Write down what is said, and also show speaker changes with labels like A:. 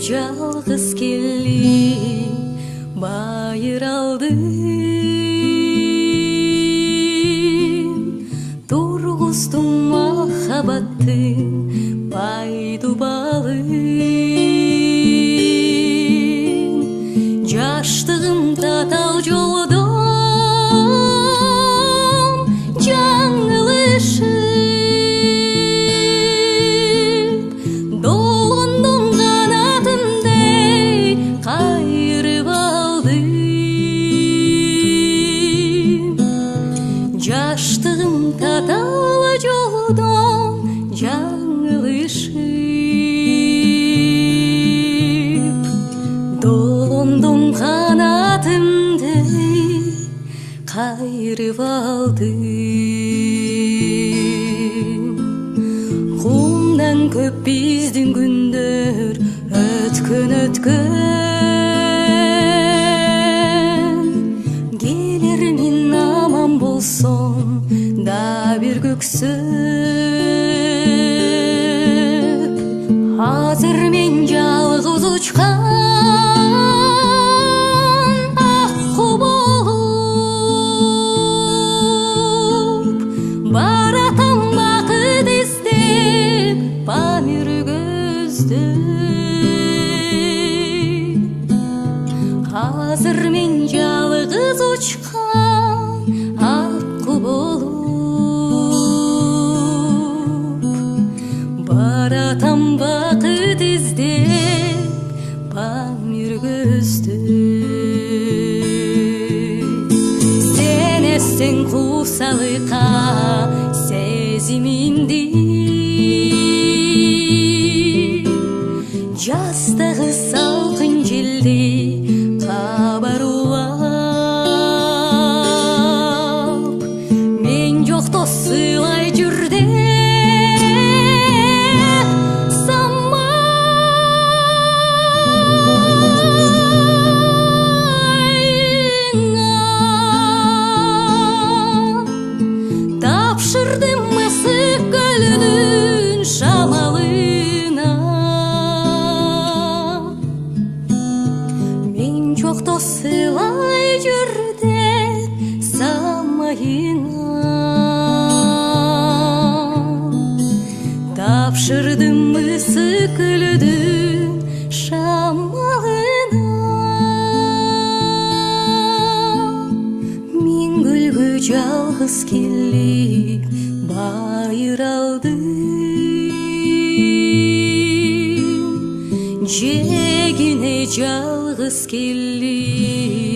A: жалғыз келіп байыр алдым, тұрғыздым махаббаттың пайду балын. Жаштығым татал жолдон жаңылышып, долондон канатымдай кайрып алдым. Жаштығым татал жолдон жаңылышып, долондон канатымдай кайрып алдым. Кумдан көп биздин күндөр өткөн. Келер мен аман болсом да бир көксөп, азыр мен жалгыз учкан акку болуп баратам бакыт издеп памир көздөп. Азыр мен жалгыз учкан акку болуп баратам бакыт издеп памир көздөп. Сен эстен кусалыкка сезимимди, жастагы салкын желди кабарулап, мен жокто сыйлай жүр деп самайыңа тапшырдым мысык көлүнүн шамалына. Мен жокто сыйлай жүр деп самайыңа тапшырдым мысык көлүнүн шамалына. Мен гүлгө жалгыз келип байыр алдым, жегине жалгыз келип